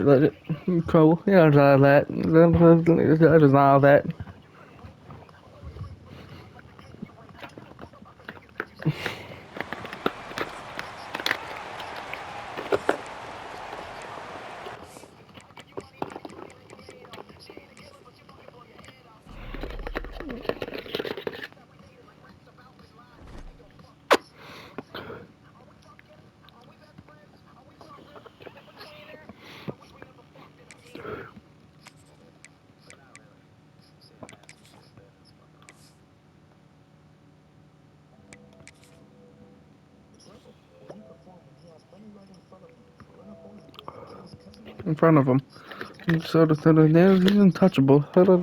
Let it. Cool. Yeah, I all that. That is all that. In front of him. Sort of there. He's untouchable. Stadium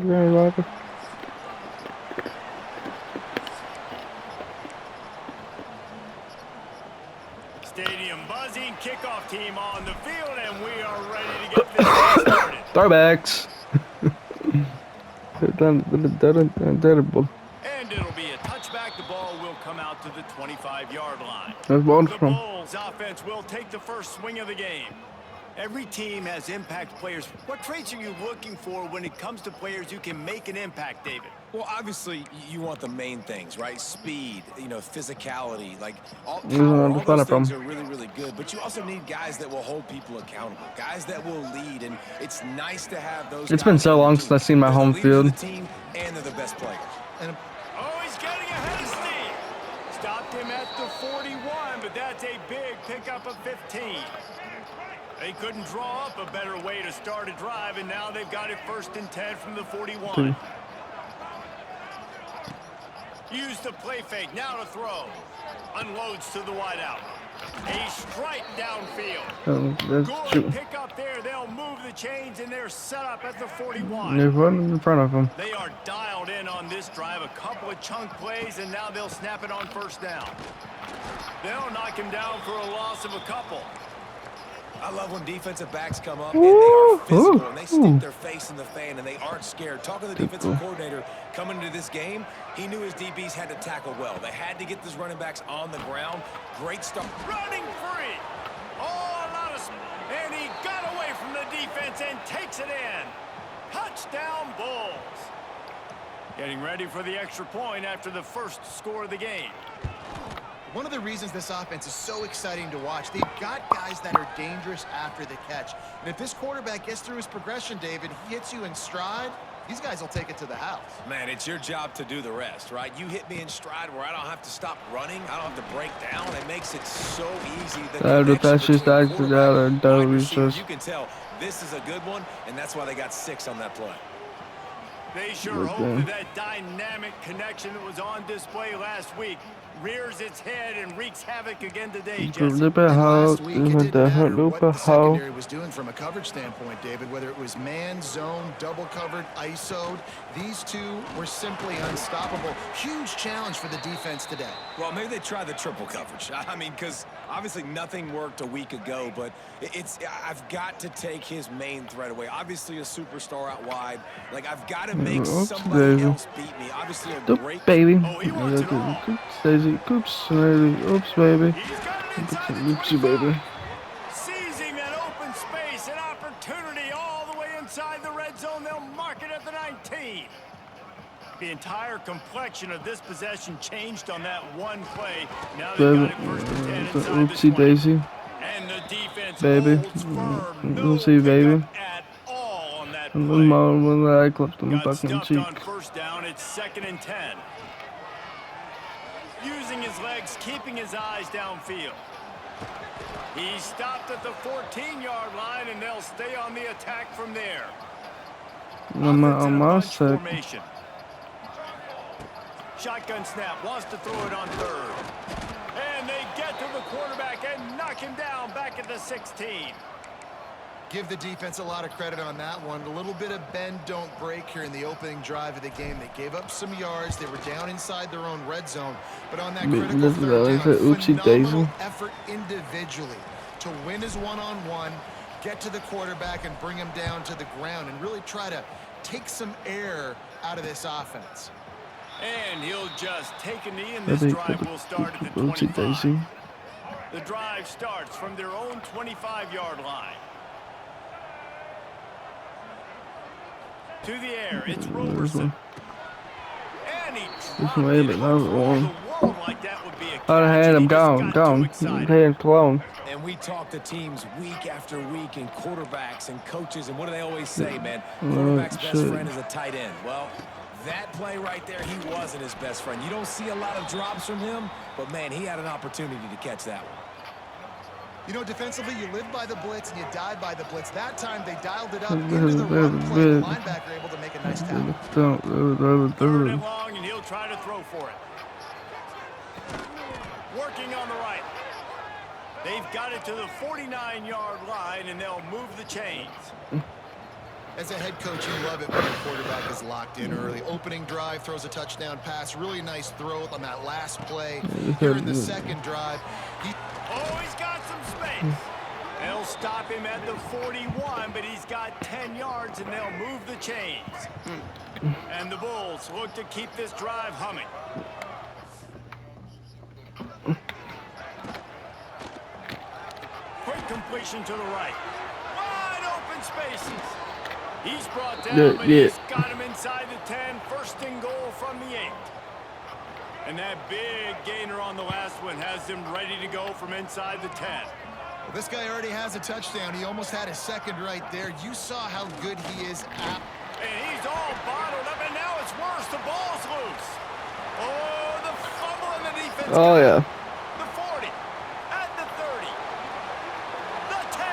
buzzing, kickoff team on the field, and we are ready to get this thing started. Throwbacks. Terrible. And it'll be a touchback. The ball will come out to the 25-yard line. That's one The from. Bulls offense will take the first swing of the game. Every team has impact players. What traits are you looking for when it comes to players who can make an impact, David? Well, obviously, you want the main things, right? Speed, physicality, like all He's power, on all the front those of him. things are really, really good. But you also need guys that will hold people accountable, guys that will lead, and it's nice to have those. It's been so long since I've seen my home field. The team, and they're the best players. And oh, he's getting ahead of steam. Stopped him at the 41, but that's a big pickup of 15. They couldn't draw up a better way to start a drive, and now they've got it 1st and 10 from the 41. Use the play fake, now to throw. Unloads to the wideout. A strike downfield. Good pick up there. They'll move the chains, and they're set up at the 41. There's one in front of him. They are dialed in on this drive. A couple of chunk plays, and now they'll snap it on 1st down. They'll knock him down for a loss of a couple. I love when defensive backs come up and they are physical and they stick their face in the fan and they aren't scared. Talking to the defensive coordinator coming into this game, he knew his DBs had to tackle well. They had to get these running backs on the ground. Great start. Running free. Oh, a lot of... And he got away from the defense and takes it in. Touchdown, Bulls. Getting ready for the extra point after the first score of the game. One of the reasons this offense is so exciting to watch, they've got guys that are dangerous after the catch. And if this quarterback gets through his progression, David, he hits you in stride, these guys will take it to the house. Man, it's your job to do the rest, right? You hit me in stride where I don't have to stop running. I don't have to break down. It makes it so easy. You can tell this is a good one, and that's why they got 6 on that play. They sure hope that dynamic connection that was on display last week rears its head and wreaks havoc again today, Jesse. Last week, it didn't matter what the secondary was doing from a coverage standpoint, David, whether it was man, zone, double covered, ISO'd. These two were simply unstoppable. Huge challenge for the defense today. Well, maybe they try the triple coverage. I mean, because obviously nothing worked a week ago, but I've got to take his main threat away. Obviously a superstar out wide. Like, I've got to make somebody else beat me. Obviously a great... baby. Oh, he wants it all. Oops, baby. Oopsie, baby. Seizing an open space, an opportunity all the way inside the red zone. They'll mark it at the 19. The entire complexion of this possession changed on that one play. Now they've got it 1st and 10 inside Oopsie daisy. And the defense baby. holds firm. No Oopsie, baby. At all on that When play. I clipped him Got fucking stuffed cheek. on 1st down. It's 2nd and 10. Using his legs, keeping his eyes downfield. He stopped at the 14-yard line, and they'll stay on the attack from there. On my side. Formation. Shotgun snap, wants to throw it on 3rd. And they get to the quarterback and knock him down back at the 16. Give the defense a lot of credit on that one. A little bit of bend, don't break here in the opening drive of the game. They gave up some yards. They were down inside their own red zone. But on that critical 3rd down, phenomenal effort individually to win his one-on-one, get to the quarterback and bring him down to the ground and really try to take some air out of this offense. And he'll just take a knee, and this drive will start at the 25. The drive starts from their own 25-yard line. To the air, it's This Roberson. one. And he This dropped may it. be It another looked for all one. the world like that would be a I'd have catch, had and he him just gone, got too gone. excited. Head clone. And we talk to teams week after week and quarterbacks and coaches, and what do they always say, man? Quarterback's best Shit. friend is a tight end. Well, that play right there, he wasn't his best friend. You don't see a lot of drops from him, but, man, he had an opportunity to catch that one. You know, defensively, you live by the blitz and you die by the blitz. That time, they dialed it up into the run play. The linebacker able to make a nice tackle. Third and long, and he'll try to throw for it. Working on the right. They've got it to the 49-yard line, and they'll move the chains. As a head coach, you love it when your quarterback is locked in early. Opening drive, throws a touchdown pass. Really nice throw on that last play. Here in the second drive. Oh, he's got some space. They'll stop him at the 41, but he's got 10 yards, and they'll move the chains. And the Bulls look to keep this drive humming. Quick completion to the right. Wide open spaces. He's brought down, but he's got him inside the 10. First and goal from the 8. And that big gainer on the last one has him ready to go from inside the 10. Well, this guy already has a touchdown. He almost had a second right there. You saw how good he is at. And he's all bottled up, and now it's worse. The ball's loose. Oh, the fumble in the defense. Oh, yeah. The 40, at the 30, the 10.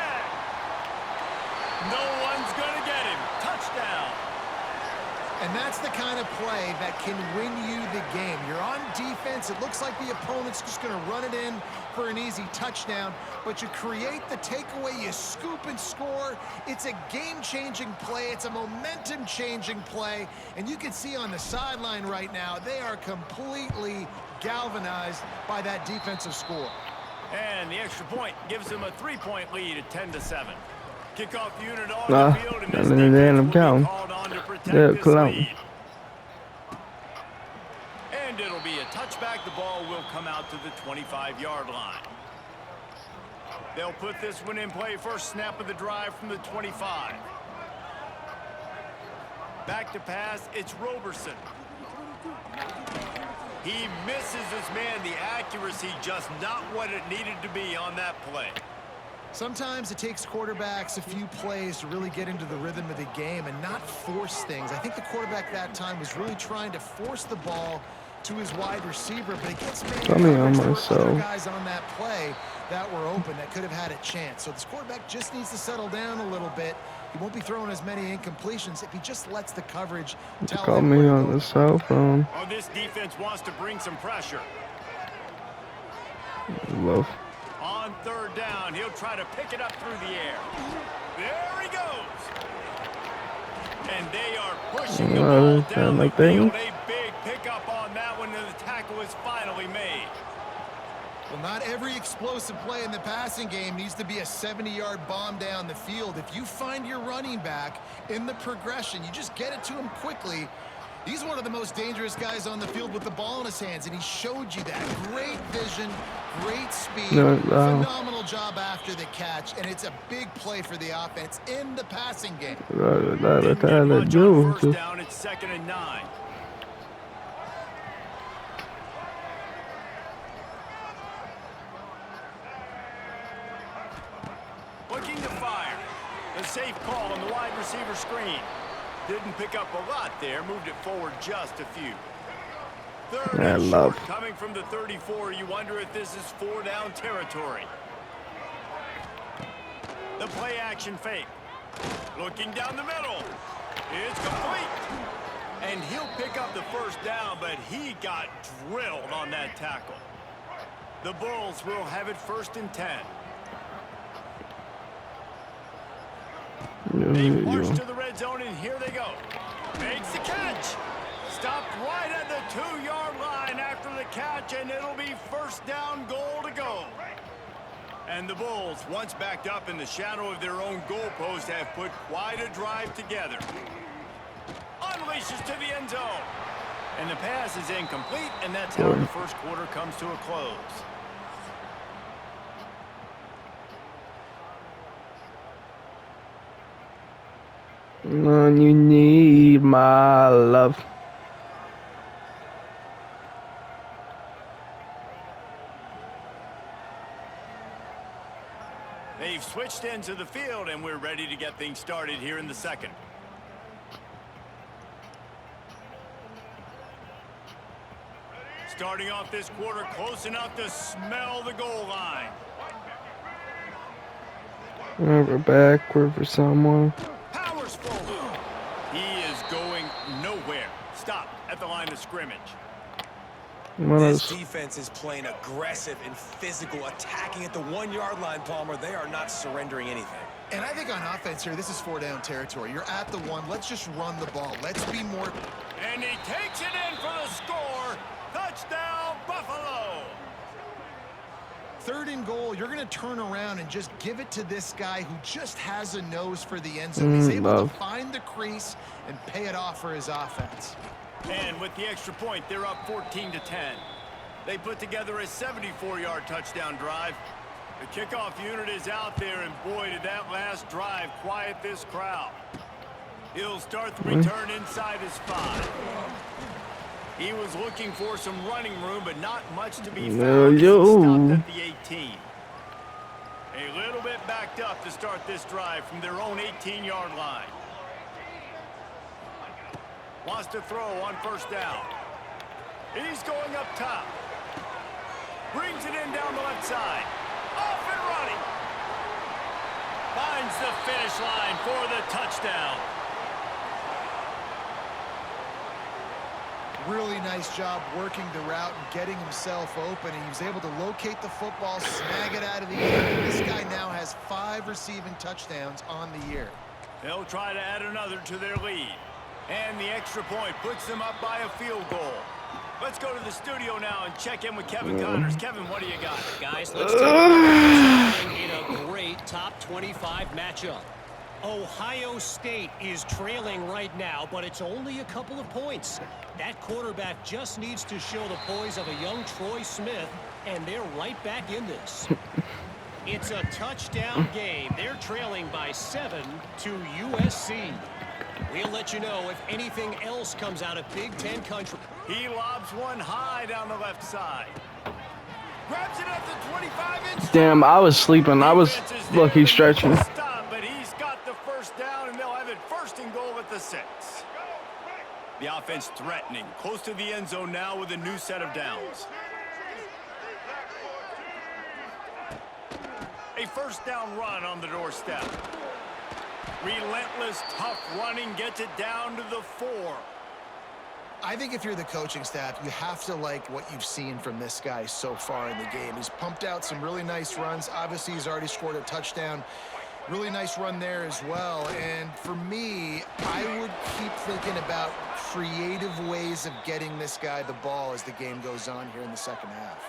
No one's going to get him. Touchdown. And that's the kind of play that can win you the game. You're on defense. It looks like the opponent's just going to run it in for an easy touchdown, but you create the takeaway, you scoop and score. It's a game-changing play. It's a momentum-changing play, and you can see on the sideline right now, they are completely galvanized by that defensive score. And the extra point gives them a 3-point lead at 10-7. Kickoff unit on the field, and this defense will be called on to protect this lead. And it'll be a touchback. The ball will come out to the 25-yard line. They'll put this one in play. First snap of the drive from the 25. Back to pass. It's Roberson. He misses his man. The accuracy just not what it needed to be on that play. Sometimes it takes quarterbacks a few plays to really get into the rhythm of the game and not force things. I think the quarterback that time was really trying to force the ball to his wide receiver, but it gets many other guys on that play that were open that could have had a chance. So this quarterback just needs to settle down a little bit. He won't be throwing as many incompletions if he just lets the coverage tell Call him me where to on go. the cell phone. Oh, this defense wants to bring some pressure. Love. On third down, he'll try to pick it up through the air. There he goes. And they are pushing the ball down the field. A big pickup on that one, and the tackle is finally made. Well, not every explosive play in the passing game needs to be a 70-yard bomb down the field. If you find your running back in the progression, you just get it to him quickly. He's one of the most dangerous guys on the field with the ball in his hands, and he showed you that. Great vision, great speed, phenomenal job after the catch, and it's a big play for the offense in the passing game. Didn't get much on first down. It's 2nd and 9. Looking to fire. A safe call on the wide receiver screen. Didn't pick up a lot there. Moved it forward just a few. Third and short coming from the 34. You wonder if this is 4-down territory. The play action fake. Looking down the middle. It's complete. And he'll pick up the first down, but he got drilled on that tackle. The Bulls will have it 1st and 10. They march to the red zone, and here they go. Makes the catch. Stopped right at the 2-yard line after the catch, and it'll be 1st down, goal to go. And the Bulls, once backed up in the shadow of their own goalpost, have put quite a drive together. Unleashes to the end zone. And the pass is incomplete, and that's how the first quarter comes to a close. On your knees. need my love. They've switched into the field, and we're ready to get things started here in the second. Starting off this quarter close enough to smell the goal line. We're backward for someone. Powers forward. He is going nowhere. Stop at the line of scrimmage. This defense is playing aggressive and physical, attacking at the 1-yard line, Palmer. They are not surrendering anything. And I think on offense here, this is 4-down territory. You're at the 1. Let's just run the ball. Let's be more. And he takes it in for the score. Touchdown, Buffalo. 3rd and goal, you're going to turn around and just give it to this guy who just has a nose for the end zone. He's able to find the crease and pay it off for his offense. And with the extra point, they're up 14-10. They put together a 74-yard touchdown drive. The kickoff unit is out there, and boy, did that last drive quiet this crowd. He'll start the return inside his 5. He was looking for some running room, but not much to be found. He stopped at the 18. A little bit backed up to start this drive from their own 18-yard line. Wants to throw on 1st down. He's going up top. Brings it in down the left side. Off and running. Finds the finish line for the touchdown. Really nice job working the route and getting himself open. He was able to locate the football, snag it out of the air. This guy now has 5 receiving touchdowns on the year. They'll try to add another to their lead. And the extra point puts them up by a field goal. Let's go to the studio now and check in with Kevin Connors. Kevin, what do you got? Guys, let's take a look in a great top 25 matchup. Ohio State is trailing right now, but it's only a couple of points. That quarterback just needs to show the poise of a young Troy Smith, and they're right back in this. It's a touchdown game. They're trailing by 7 to USC. We'll let you know if anything else comes out of Big Ten country. He lobs one high down the left side. Grabs it at the 25-inch. Damn, I was sleeping. I was lucky stretching. Stop, but he's got the 1st down, and they'll have it 1st and goal at the 6. The offense threatening, close to the end zone now with a new set of downs. A 1st down run on the doorstep. Relentless, tough running gets it down to the 4. I think if you're the coaching staff, you have to like what you've seen from this guy so far in the game. He's pumped out some really nice runs. Obviously, he's already scored a touchdown. Really nice run there as well. And for me, I would keep thinking about creative ways of getting this guy the ball as the game goes on here in the 2nd half.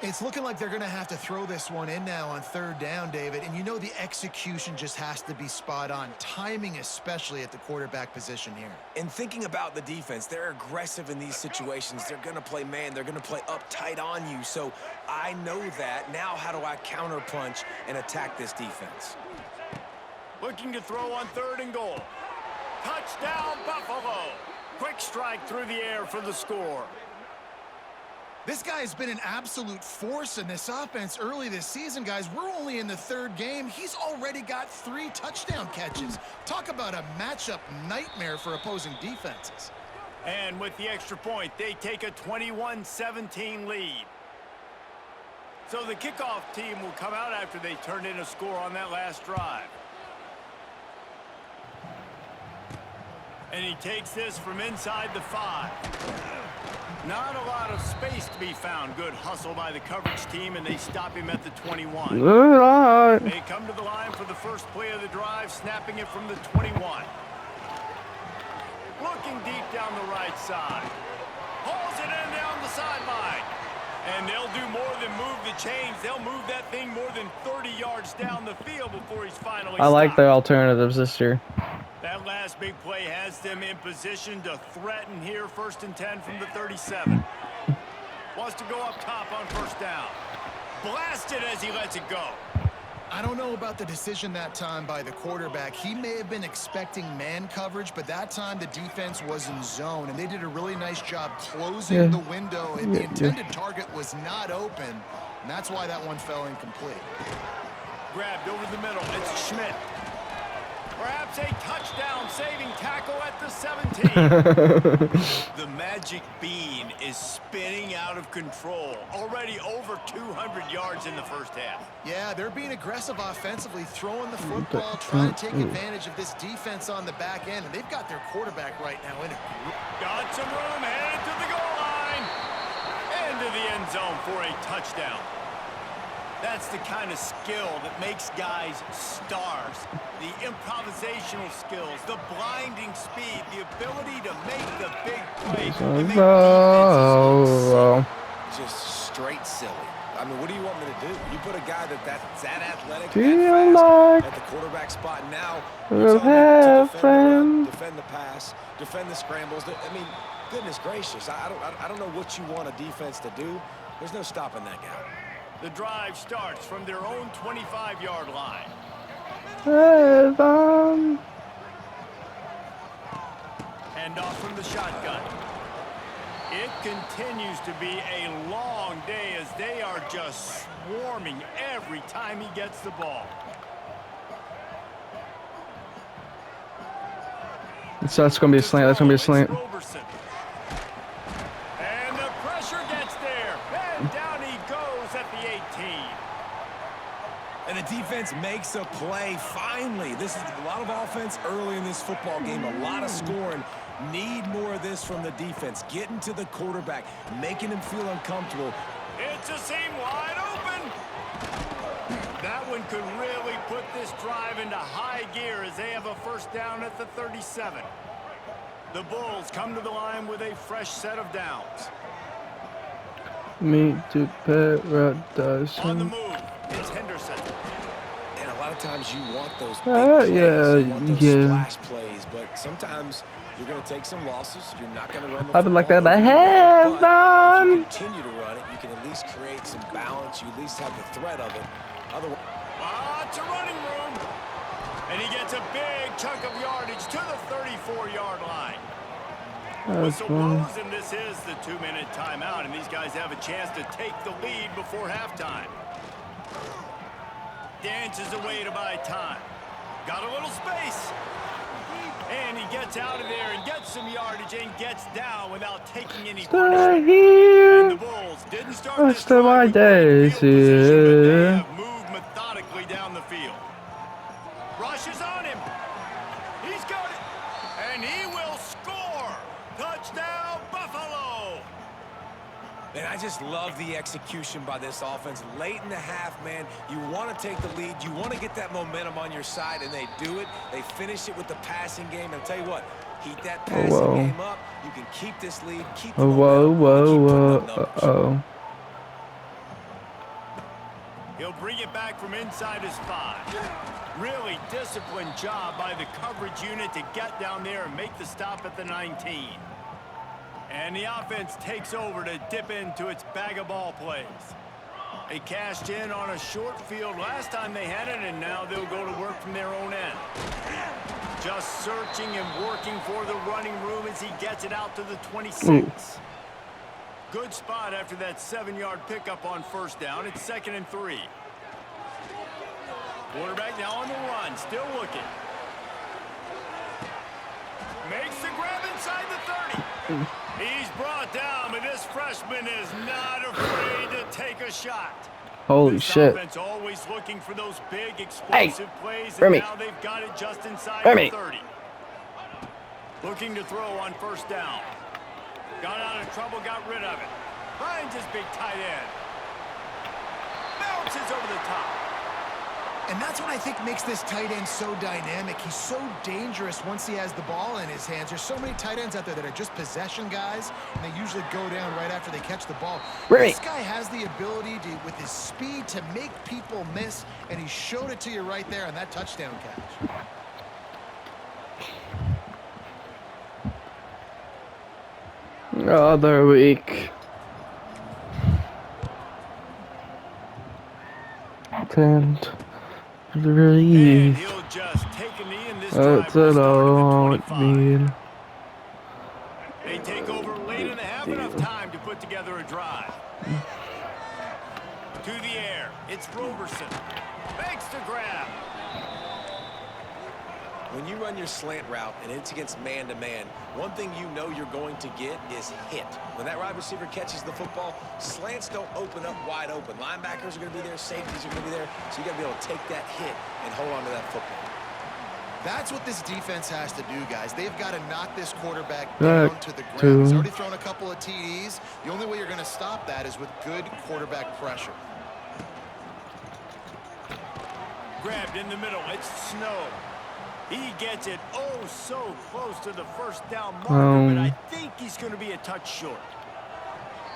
It's looking like they're going to have to throw this one in now on 3rd down, David. And you know the execution just has to be spot on. Timing especially at the quarterback position here. And thinking about the defense, they're aggressive in these situations. They're going to play man. They're going to play uptight on you. So I know that. Now how do I counterpunch and attack this defense? Looking to throw on 3rd and goal. Touchdown, Buffalo. Quick strike through the air for the score. This guy has been an absolute force in this offense early this season, guys. We're only in the 3rd game. He's already got 3 touchdown catches. Talk about a matchup nightmare for opposing defenses. And with the extra point, they take a 21-17 lead. So the kickoff team will come out after they turned in a score on that last drive. And he takes this from inside the 5. Not a lot of space to be found. Good hustle by the coverage team, and they stop him at the 21. They come to the line for the first play of the drive, snapping it from the 21. Looking deep down the right side. Hauls it in down the sideline. And they'll do more than move the chains. They'll move that thing more than 30 yards down the field before he's finally I like stopped. the alternatives this year. That last big play has them in position to threaten here. 1st and 10 from the 37. Wants to go up top on 1st down. Blasted as he lets it go. I don't know about the decision that time by the quarterback. He may have been expecting man coverage, but that time the defense was in zone, and they did a really nice job closing Yeah. the window, and the intended target was not open, and that's why that one fell incomplete. Grabbed over the middle. It's Schmidt. Perhaps a touchdown-saving tackle at the 17. The magic bean is spinning out of control. Already over 200 yards in the first half. Yeah, they're being aggressive offensively, throwing the football, trying to take advantage of this defense on the back end, and they've got their quarterback right now in it. Got some room, headed to the goal line. Into the end zone for a touchdown. That's the kind of skill that makes guys stars. The improvisational skills, the blinding speed, the ability to make the big play. And make defenses look sick. Just straight silly. I mean, what do you want me to do? You put a guy that's that athletic, Feel that like fast at the quarterback spot now. we'll You tell him to have defend the fun. run, defend the pass, defend the scrambles. I mean, goodness gracious. I don't know what you want a defense to do. There's no stopping that guy. The drive starts from their own 25-yard line. And off from the shotgun. It continues to be a long day as they are just swarming every time he gets the ball. So that's gonna be a slant. That's gonna be a slant. Roberson. And the pressure gets there. And down he goes at the 18. And the defense makes a play, finally. This is a lot of offense early in this football game, a lot of scoring. Need more of this from the defense. Getting to the quarterback, making him feel uncomfortable. It's a seam wide open. That one could really put this drive into high gear as they have a first down at the 37. The Bulls come to the line with a fresh set of downs. Me to paradise. On the move, it's Henderson. And a lot of times you want those big Yeah, plays, you want those yeah. splash plays, but sometimes you're going to take some losses. You're not going to run the I've been like football that. I every have but if you done. continue to run it, you can at least create some balance. You at least have the threat of it. Otherwise, Lots of running room. And he gets a big chunk of yardage to the 34-yard line. Whistle blows, and this is the 2-minute timeout, and these guys have a chance to take the lead before halftime. Dances away to buy time. Got a little space. And he gets out of there and gets some yardage and gets down without taking any punishment. And the Bulls didn't start this drive my with great days, field position, but they yeah. have moved methodically down the field. Rushes on him. He's got it. And he will score. Touchdown, Buffalo. and I just love the execution by this offense. Late in the half, man, you want to take the lead. You want to get that momentum on your side, and they do it. They finish it with the passing game. And I'll tell you what, heat that passing game up. You can keep this lead, keep the momentum, keep putting up numbers. He'll bring it back from inside his 5. Really disciplined job by the coverage unit to get down there and make the stop at the 19. And the offense takes over to dip into its bag of ball plays. They cashed in on a short field last time they had it, and now they'll go to work from their own end. Just searching and working for the running room as he gets it out to the 26. Good spot after that 7-yard pickup on first down. It's 2nd and 3. Quarterback now on the run, still looking. Makes the grab inside the 30. He's brought down, but this freshman is not afraid to take a shot. Holy this shit. Offense always looking for those big explosive plays, and now they've got it just inside the 30. Looking to throw on first down. Got out of trouble, got rid of it. Finds his big tight end. Bounces over the top. And that's what I think makes this tight end so dynamic. He's so dangerous once he has the ball in his hands. There's so many tight ends out there that are just possession guys, and they usually go down right after they catch the ball. This guy has the ability to, with his speed, to make people miss, and he showed it to you right there on that touchdown catch. Other week. 10. And Please. he'll just take a knee, and this That's drive will what start at the I 25. need. They take over late in the half, enough time to put together a drive. To the air, it's Roberson. Makes the grab. When you run your slant route and it's against man-to-man, one thing you know you're going to get is hit. When that wide receiver catches the football, slants don't open up wide open. Linebackers are going to be there, safeties are going to be there, so you got to be able to take that hit and hold on to that football. That's what this defense has to do, guys. They've got to knock this quarterback Back down to the ground. to- He's already thrown a couple of TDs. The only way you're going to stop that is with good quarterback pressure. Grabbed in the middle, it's Snow. He gets it oh so close to the first down marker, but I think he's going to be a touch short.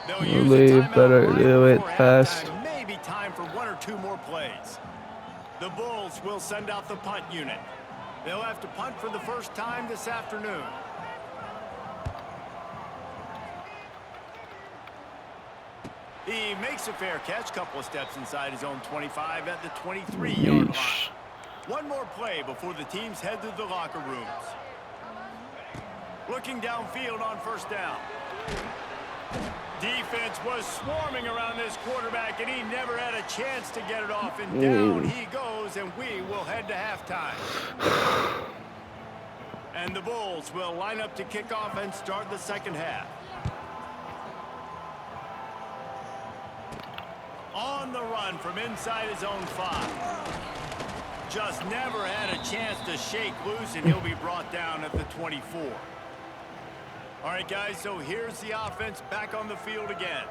They'll use a They timeout better right do it before fast. halftime. Maybe time for 1 or 2 more plays. The Bulls will send out the punt unit. They'll have to punt for the first time this afternoon. He makes a fair catch, couple of steps inside his own 25 at the 23-yard line. One more play before the teams head to the locker rooms. Looking downfield on first down. Defense was swarming around this quarterback, and he never had a chance to get it off. And down he goes, and we will head to halftime. And the Bulls will line up to kick off and start the second half. On the run from inside his own 5. Just never had a chance to shake loose, and he'll be brought down at the 24. All right, guys, so here's the offense back on the field again.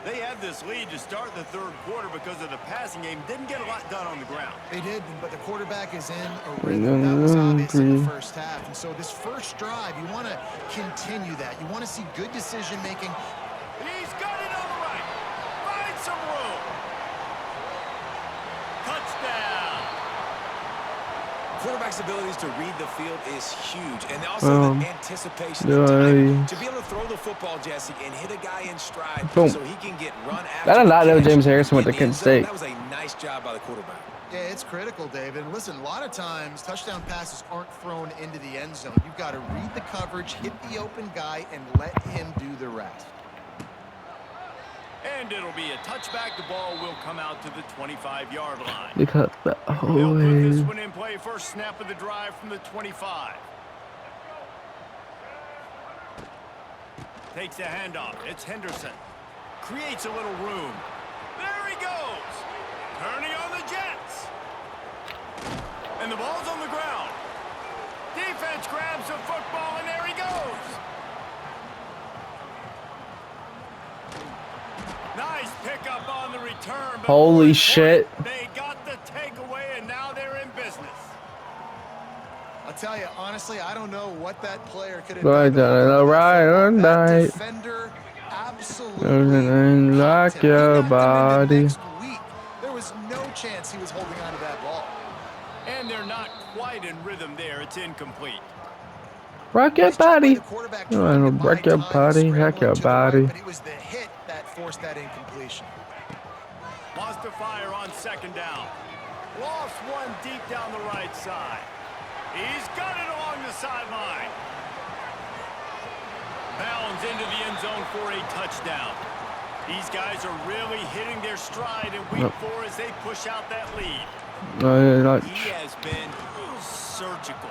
They had this lead to start the third quarter because of the passing game. Didn't get a lot done on the ground. They did, but the quarterback is in a rhythm. That was obvious in the first half. And so this first drive, you want to continue that. You want to see good decision-making. He's got it on the right. Finds some room. Touchdown. Quarterback's abilities to read the field is huge, and also the anticipation, the to be able to throw the football, Jesse, and hit a guy in stride so he can get run after. I did not know catch James Harrison went in to the end Kent zone. State. That was a nice job by the quarterback. Yeah, it's critical, David. And listen, a lot of times touchdown passes aren't thrown into the end zone. You've got to read the coverage, hit the open guy, and let him do the rest. And it'll be a touchback. The ball will come out to the 25-yard line. Because the They'll put this one in play. First snap of the drive from the 25. Takes a handoff. It's Henderson. Creates a little room. There he goes. Turning on the Jets. And the ball's on the ground. Defense grabs the football, and there he goes. Nice pickup on the return. But holy shit. They got the takeaway, and now they're in business. I'll tell you, honestly, I don't know what that player could have Right, done. right, That right. defender absolutely Like popped him. your He knocked him into body. next week. There was no chance he was holding on to that ball. And they're not quite in rhythm there. It's incomplete. Rock your body. Oh, rock your body, rock your body. But it was the hit that forced that incompletion. Wants to fire on second down. Lost one deep down the right side. He's got it along the sideline. Bounds into the end zone for a touchdown. These guys are really hitting their stride in week 4 as they push out that lead. He has been surgical.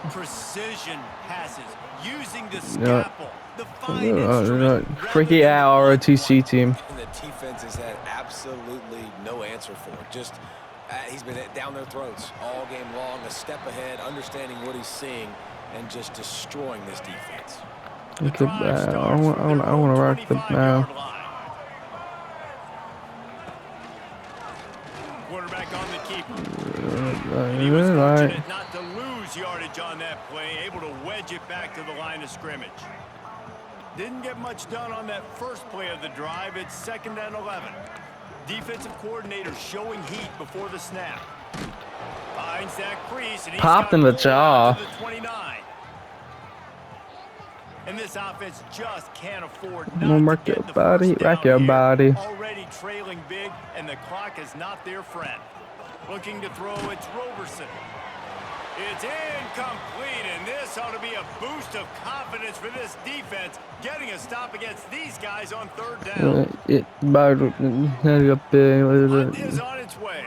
Precision passes. Using the scalpel. The fine instrument. Freaky out ROTC team. And the defense has had absolutely no answer for it. Just he's been down their throats all game long, a step ahead, understanding what he's seeing, and just destroying this defense. Look at that. I want to rock the now. Quarterback on the keeper. And he was fortunate not to lose yardage on that play, able to wedge it back to the line of scrimmage. Didn't get much done on that first play of the drive. It's 2nd and 11. Defensive coordinator showing heat before the snap. Finds that crease, and he's popped in the jaw. To the 29. And this offense just can't afford not to Rock get your the body, first down rock your here. body. Already trailing big, and the clock is not their friend. Looking to throw, it's Roberson. It's incomplete, and this ought to be a boost of confidence for this defense, getting a stop against these guys on third down. Punt is on its way.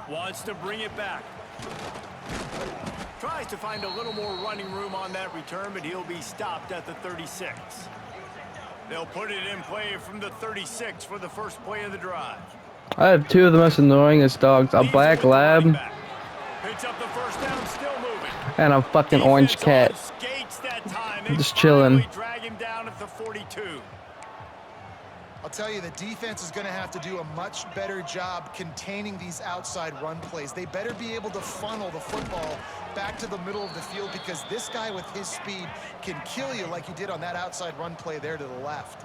Wants to bring it back. Tries to find a little more running room on that return, but he'll be stopped at the 36. They'll put it in play from the 36 for the first play of the drive. I have two of the most annoyingest dogs, a black lab Picks up the first down, still moving. and a fucking orange cat. Skates that time. Just chilling. Drag him down at the 42. I'll tell you, the defense is going to have to do a much better job containing these outside run plays. They better be able to funnel the football back to the middle of the field, because this guy with his speed can kill you like he did on that outside run play there to the left.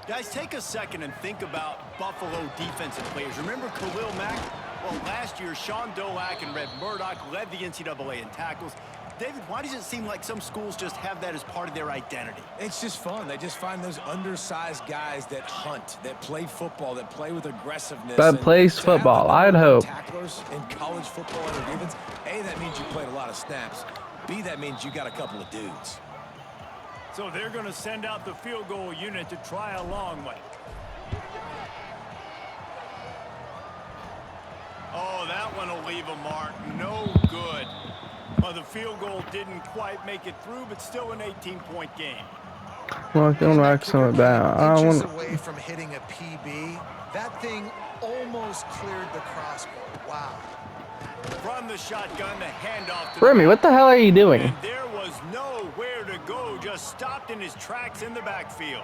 Guys, take a second and think about Buffalo defensive players. Remember Khalil Mack? Well, last year, Sean Dolak and Red Murdoch led the NCAA in tackles. David, why does it seem like some schools just have that as part of their identity? It's just fun. They just find those undersized guys that hunt, that play football, that play with aggressiveness. That plays football, I'd hope. Tacklers in college football and their defense. A, that means you played a lot of snaps. B, that means you got a couple of dudes. So they're going to send out the field goal unit to try a long way. Oh, that one will leave a mark. No good. Well, the field goal didn't quite make it through, but still an 18-point game. Well, don't rack some down. I don't Inches want. away from hitting a PB. That thing almost cleared the crossbar. Wow. From the shotgun, the handoff to Remy, what the hell are you doing? And there was nowhere to go, just stopped in his tracks in the backfield.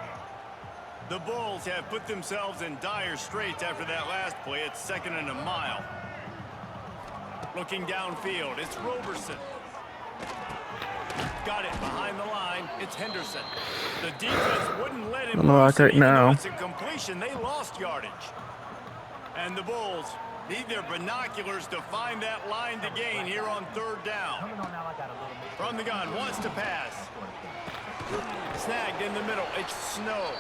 The Bulls have put themselves in dire straits after that last play. It's 2nd and a mile. Looking downfield, it's Roberson. Got it behind the line. It's Henderson. The defense wouldn't let him Look right now. It's a completion. They lost yardage. And the Bulls need their binoculars to find that line to gain here on third down. From the gun, wants to pass. Snagged in the middle. It's Snow.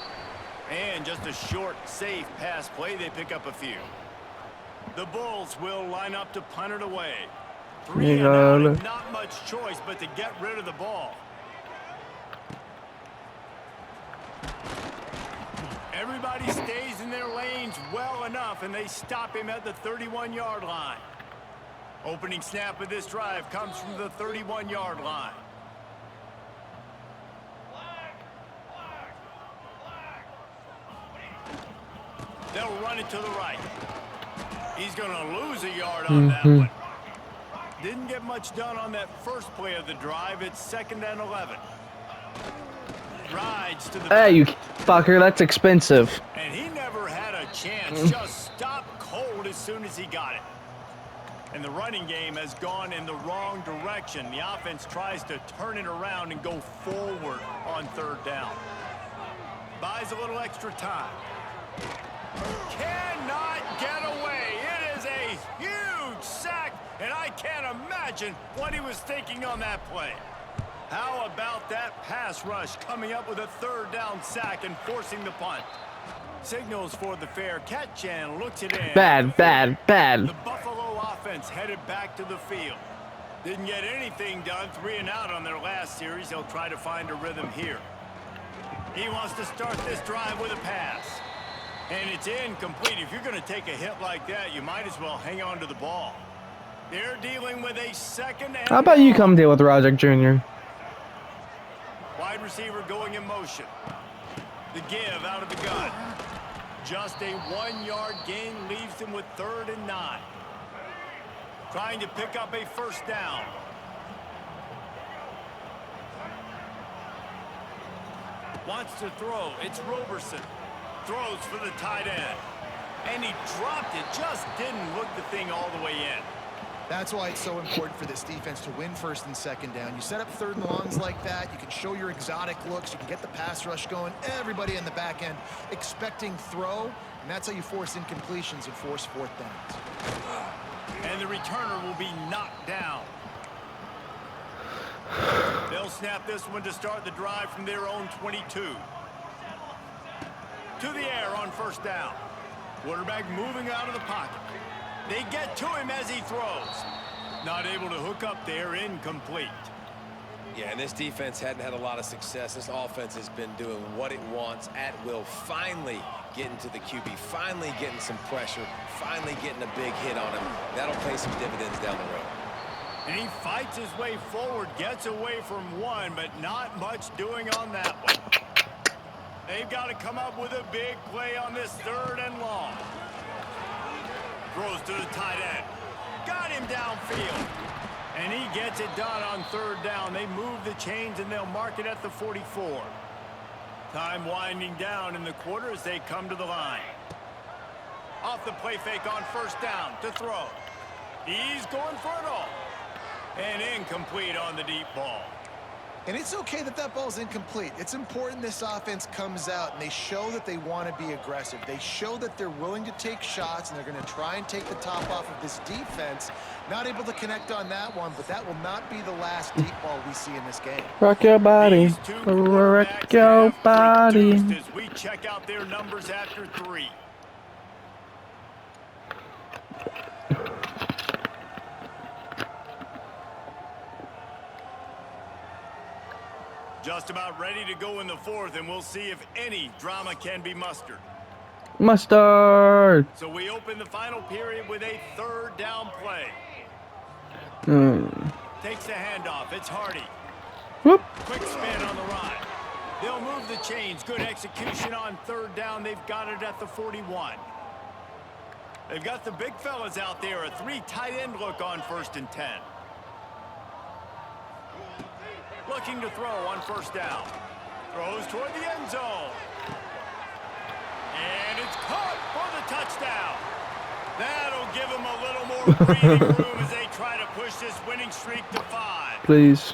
And just a short, safe pass play. They pick up a few. The Bulls will line up to punt it away. 3 and out, not much choice but to get rid of the ball. Everybody stays in their lanes well enough, and they stop him at the 31-yard line. Opening snap of this drive comes from the 31-yard line. They'll run it to the right. He's going to lose a yard on that one. Didn't get much done on that first play of the drive. It's 2nd and 11. Rides to the Hey, you fucker, that's expensive. And he never had a chance. Just stopped cold as soon as he got it. And the running game has gone in the wrong direction. The offense tries to turn it around and go forward on third down. Buys a little extra time. Cannot get away. It is a huge sack, and I can't imagine what he was thinking on that play. How about that pass rush coming up with a third down sack and forcing the punt? Signals for the fair catch and looks it in. Bad. The Buffalo offense headed back to the field. Didn't get anything done. 3 and out on their last series. They'll try to find a rhythm here. He wants to start this drive with a pass. And it's incomplete. If you're going to take a hit like that, you might as well hang on to the ball. They're dealing with a 2nd and How about you come deal with Roderick Jr.? Wide receiver going in motion. The give out of the gun. Just a 1-yard gain leaves him with 3rd and 9. Trying to pick up a first down. Wants to throw. It's Roberson. Throws for the tight end. And he dropped it. Just didn't look the thing all the way in. That's why it's so important for this defense to win 1st and 2nd down. You set up 3rd and longs like that. You can show your exotic looks. You can get the pass rush going. Everybody in the back end expecting throw. And that's how you force incompletions and force 4th downs. And the returner will be knocked down. They'll snap this one to start the drive from their own 22. To the air on first down. Quarterback moving out of the pocket. They get to him as he throws. Not able to hook up there, incomplete. Yeah, and this defense hadn't had a lot of success. This offense has been doing what it wants at will. Finally getting to the QB, finally getting some pressure, finally getting a big hit on him. That'll pay some dividends down the road. And he fights his way forward, gets away from one, but not much doing on that one. They've got to come up with a big play on this 3rd and long. Throws to the tight end. Got him downfield. And he gets it done on 3rd down. They move the chains and they'll mark it at the 44. Time winding down in the quarter as they come to the line. Off the play fake on 1st down to throw. He's going for it all. And incomplete on the deep ball. And it's okay that that ball's incomplete. It's important this offense comes out and they show that they want to be aggressive. They show that they're willing to take shots and they're going to try and take the top off of this defense. Not able to connect on that one, but that will not be the last deep ball we see in this game. Rock your body. Rock your body. As we check out their numbers after 3. Just about ready to go in the 4th, and we'll see if any drama can be mustered. Mustard. So we open the final period with a 3rd down play. Takes the handoff. It's Hardy. Whoop. Quick spin on the run. They'll move the chains. Good execution on 3rd down. They've got it at the 41. They've got the big fellas out there. A 3 tight end look on 1st and 10. Looking to throw on 1st down. Throws toward the end zone. And it's caught for the touchdown. That'll give them a little more breathing room as they try to push this winning streak to 5. Please.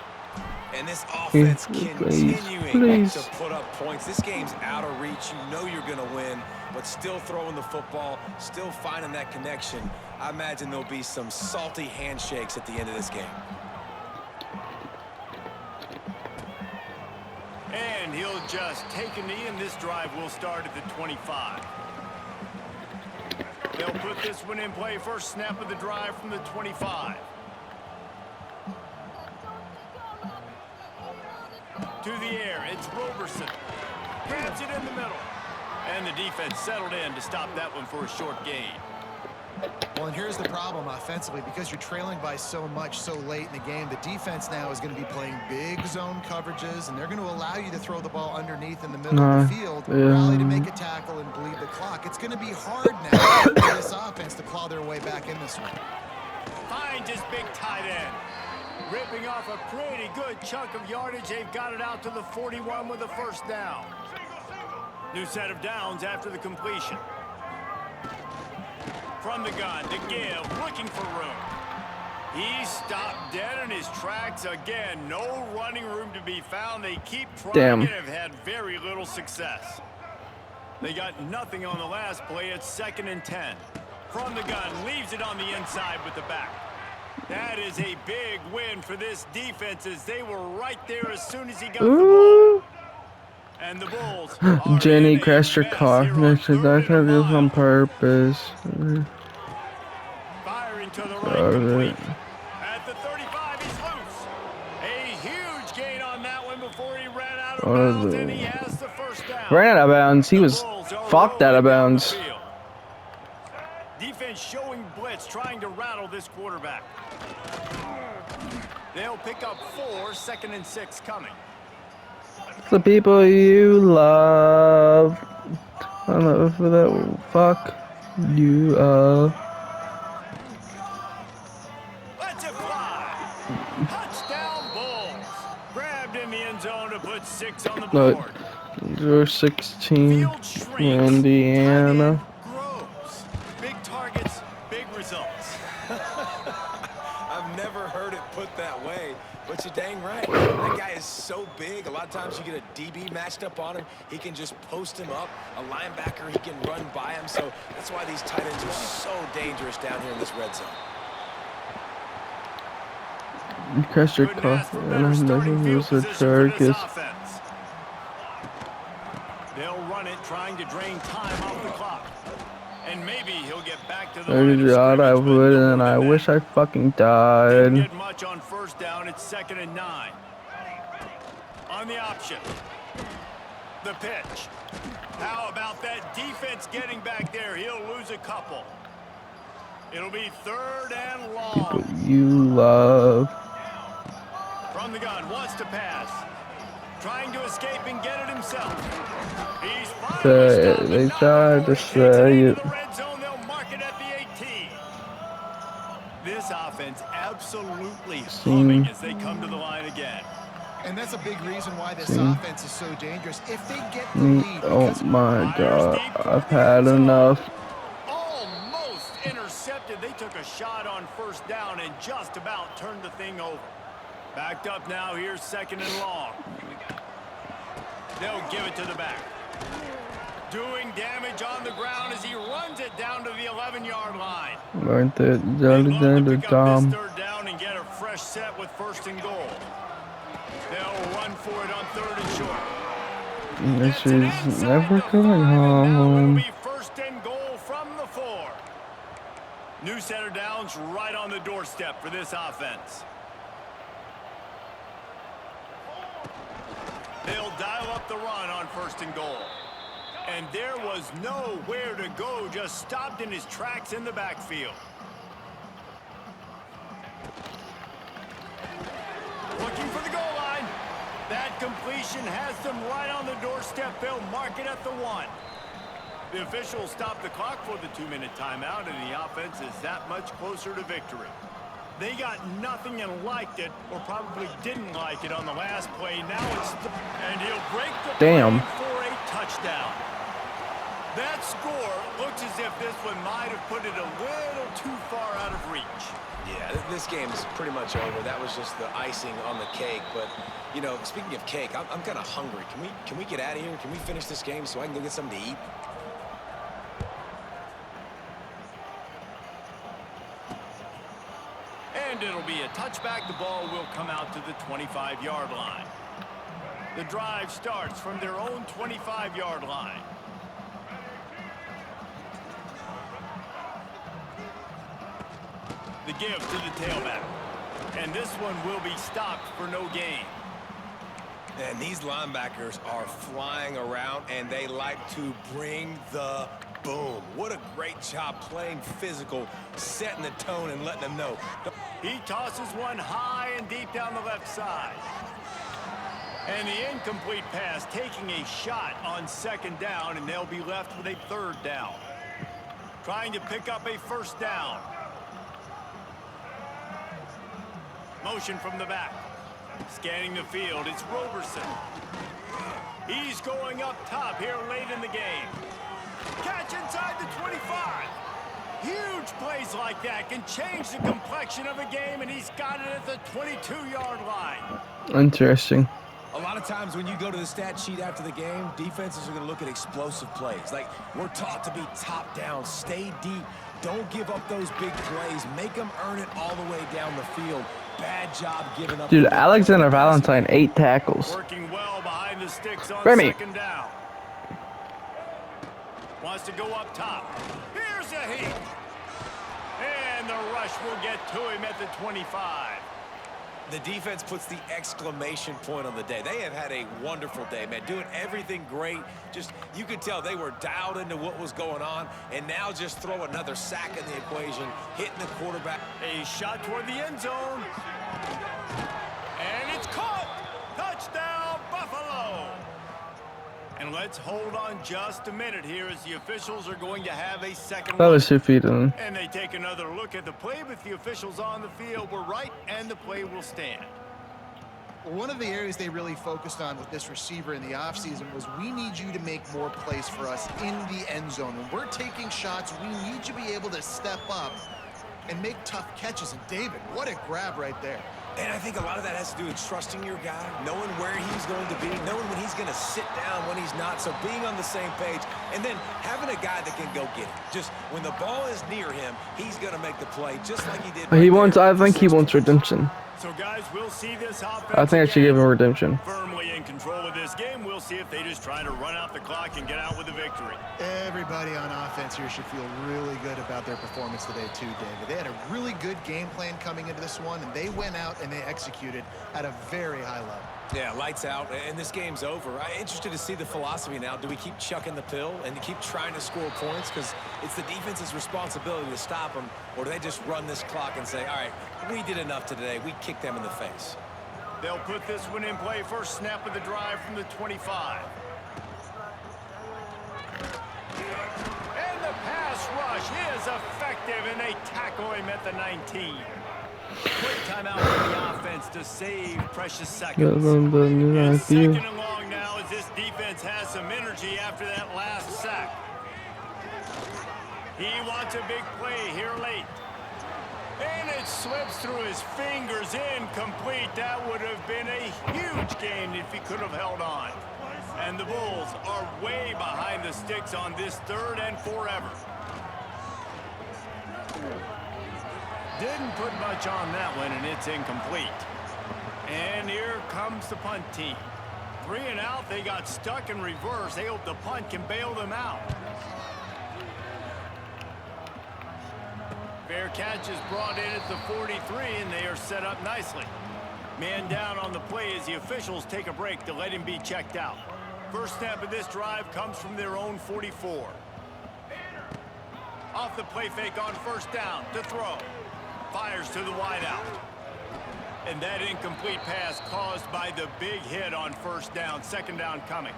And this offense Please. continuing to put up points. This game's out of reach. You know you're going to win, but still throwing the football, still finding that connection. I imagine there'll be some salty handshakes at the end of this game. And he'll just take a knee, and this drive will start at the 25. They'll put this one in play. First snap of the drive from the 25. To the air, it's Roberson. Grabs it in the middle. And the defense settled in to stop that one for a short gain. Well, and here's the problem offensively. Because you're trailing by so much so late in the game, the defense now is going to be playing big zone coverages, and they're going to allow you to throw the ball underneath in the middle of the field, rally to make a tackle, and bleed the clock. It's going to be hard now for this offense to claw their way back in this one. Finds his big tight end. Ripping off a pretty good chunk of yardage. They've got it out to the 41 with a 1st down. New set of downs after the completion. From the gun to give, looking for room. He stopped dead in his tracks again. No running room to be found. They keep trying and have had very little success. They got nothing on the last play. It's 2nd and 10. From the gun, leaves it on the inside with the back. That is a big win for this defense as they were right there as soon as he got the ball. And the Bulls Jenny crashed her car. I tried this on purpose. Firing to the right, complete. At the 35, he's loose. A huge gain on that one before he ran out of bounds, and he has the 1st down. Ran out of bounds. He was fucked out of bounds. Defense showing blitz, trying to rattle this quarterback. They'll pick up 4, 2nd and 6 coming. The people you love. I don't know for that. Fuck you. Let's it fly. Touchdown Bulls. Grabbed in the end zone to put 6 on the board. You're 16. Indiana. Grows. Big targets, big results. I've never heard it put that way, but you're dang right. That guy is so big. A lot of times you get a DB matched up on him. He can just post him up. A linebacker, he can run by him. So that's why these tight ends are so dangerous down here in this red zone. You crashed your car. It was a circus. They'll run it, trying to drain time off the clock. And maybe he'll get back to the line Oh of God, I scrimmage with would, no more and I than wish I that. fucking Didn't died. get much on first down. It's 2nd and 9. On the option. The pitch. How about that defense getting back there? He'll lose a couple. It'll be 3rd and People long. you love. From the gun, wants to pass. Trying to escape and get it himself. He's finally stopped, but They not tried before to he takes it say into it. the red zone. They'll mark it at the 18. This offense absolutely humming Seen as they come to the line again. And that's a big reason why this See? offense is so dangerous. If they get the me. lead, Oh because my Fires God, deep toward I've the end had zone. enough. Almost intercepted. They took a shot on first down and just about turned the thing over. Backed up now. Here's 2nd and long. They'll give it to the back. Doing damage on the ground as he runs it down to the 11-yard line. Right there, They'd Jolly love to the pick up this Tom. 3rd down and get a fresh set with 1st and goal. They'll run for it on 3rd and short. And Gets it she's inside never the 5, coming and now it'll home. be 1st and goal from the 4. New center downs right on the doorstep for this offense. They'll dial up the run on 1st and goal. And there was nowhere to go, just stopped in his tracks in the backfield. Looking for the goal line. That completion has them right on the doorstep. They'll mark it at the 1. The officials stop the clock for the 2-minute timeout, and the offense is that much closer to victory. They got nothing and liked it, or probably didn't like it on the last play. Now it's and he'll break the Damn. play for a touchdown. That score looks as if this one might have put it a little too far out of reach. Yeah, this game is pretty much over. That was just the icing on the cake. But, you know, speaking of cake, I'm kind of hungry. Can we get out of here? Can we finish this game so I can go get something to eat? And it'll be a touchback. The ball will come out to the 25-yard line. The drive starts from their own 25-yard line. The give to the tailback. And this one will be stopped for no gain. And these linebackers are flying around, and they like to bring the boom. What a great job playing physical, setting the tone, and letting them know. He tosses one high and deep down the left side. And the incomplete pass taking a shot on 2nd down, and they'll be left with a 3rd down. Trying to pick up a 1st down. Motion from the back. Scanning the field, it's Roberson. He's going up top here late in the game. Catch inside the 25. Huge plays like that can change the complexion of a game, and he's got it at the 22-yard line. Interesting. A lot of times when you go to the stat sheet after the game, defenses are going to look at explosive plays. Like, we're taught to be top down, stay deep, don't give up those big plays, make them earn it all the way down the field. Bad job giving up. Dude, Alexander Valentine, 8 tackles. Working well behind the sticks on Remy. 2nd down. Wants to go up top. Here's a heat. And the rush will get to him at the 25. The defense puts the exclamation point on the day. They have had a wonderful day, man. Doing everything great. Just, you could tell they were dialed into what was going on. And now just throw another sack in the equation, hitting the quarterback. A shot toward the end zone. And it's caught. Touchdown, Buffalo. And let's hold on just a minute here as the officials are going to have a second That look. was 2 feet in. And they take another look at the play, but the officials on the field were right, and the play will stand. one of the areas they really focused on with this receiver in the offseason was we need you to make more plays for us in the end zone. When we're taking shots, we need you to be able to step up and make tough catches. And David, what a grab right there. And I think a lot of that has to do with trusting your guy, knowing where he's going to be, knowing when he's going to sit down, when he's not. So being on the same page, and then having a guy that can go get it. Just when the ball is near him, he's going to make the play, just like he did. He wants. I think he wants redemption. So guys, we'll see this offense. I think I should give him redemption. Firmly in control of this game. We'll see if they just try to run out the clock and get out with a victory. Every everybody on offense here should feel really good about their performance today too, David. They had a really good game plan coming into this one, and they went out and they executed at a very high level. Yeah, lights out, and this game's over. I'm interested to see the philosophy now. Do we keep chucking the pill and keep trying to score points? Because it's the defense's responsibility to stop them, or do they just run this clock and say, all right, we did enough today. We kicked them in the face. They'll put this one in play. First snap of the drive from the 25. And the pass rush is effective, and they tackle him at the 19. Quick timeout for the offense to save precious seconds. It's second and long now as this defense has some energy after that last sack. He wants a big play here late. And it slips through his fingers, incomplete. That would have been a huge gain if he could have held on. And the Bulls are way behind the sticks on this third and forever. Didn't put much on that one, and it's incomplete. And here comes the punt team. 3 and out, they got stuck in reverse. They hope the punt can bail them out. Fair catch is brought in at the 43, and they are set up nicely. Man down on the play as the officials take a break to let him be checked out. First snap of this drive comes from their own 44. Off the play fake on first down to throw. Fires to the wideout. And that incomplete pass caused by the big hit on first down. Second down coming.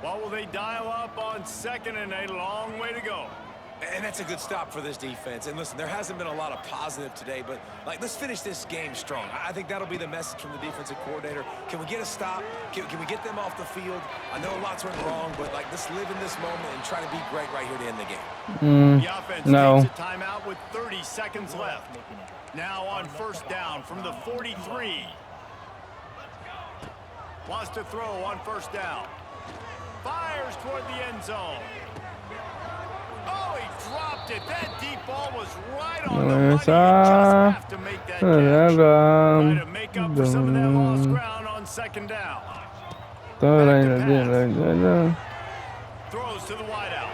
What will they dial up on second, and a long way to go? And that's a good stop for this defense. And listen, there hasn't been a lot of positive today, but let's finish this game strong. I think that'll be the message from the defensive coordinator. Can we get a stop? Can we get them off the field? I know lots went wrong, but let's live in this moment and try to be great right here to end the game. The offense takes a timeout with 30 seconds left. Now on first down from the 43. Wants to throw on first down. Fires toward the end zone. Oh, he dropped it. That deep ball was right on the money. You just have to make that catch. Try to make up for some of that lost ground on second down. Throws to the wideout.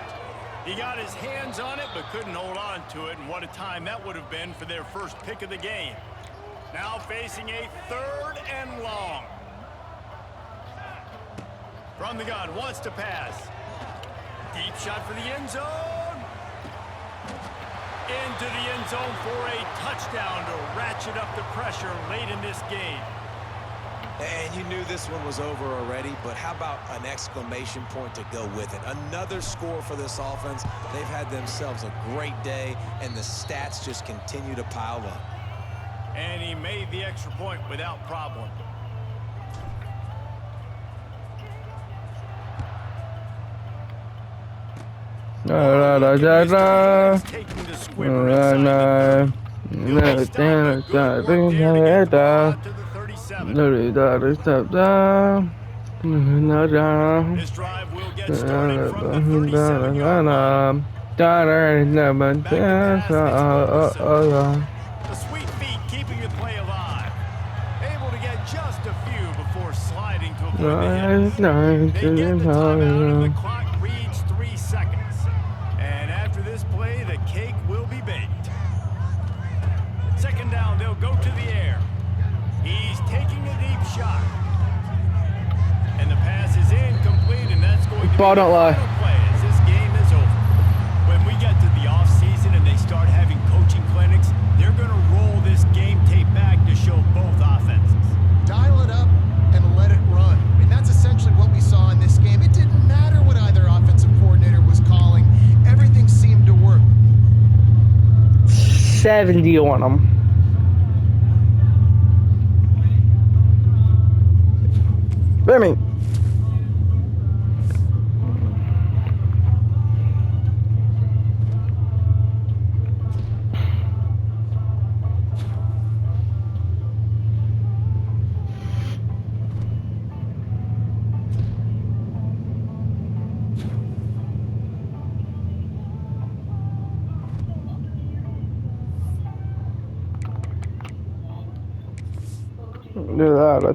He got his hands on it, but couldn't hold on to it. And what a time that would have been for their first pick of the game. Now facing a third and long. From the gun, wants to pass. Deep shot for the end zone. Into the end zone for a touchdown to ratchet up the pressure late in this game. And you knew this one was over already, but how about an exclamation point to go with it? Another score for this offense. They've had themselves a great day, and the stats just continue to pile up. And he made the extra point without problem. This drive will get started from the 37-yard line. The sweet feet keeping the play alive. Able to get just a few before sliding to avoid the hit. They get the timeout and the clock reads 3 seconds. And after this play, the cake will be baked. Second down, they'll go to the air. He's taking a deep shot. And the pass is incomplete, and that's going to be the final play as this game is over. When we get to the offseason and they start having coaching clinics, they're going to roll this game tape back to show both offenses. Dial it up and let it run. I mean, that's essentially what we saw in this game. It didn't matter what either offensive coordinator was calling. Everything seemed to work. 70 on them. Let me. Do that.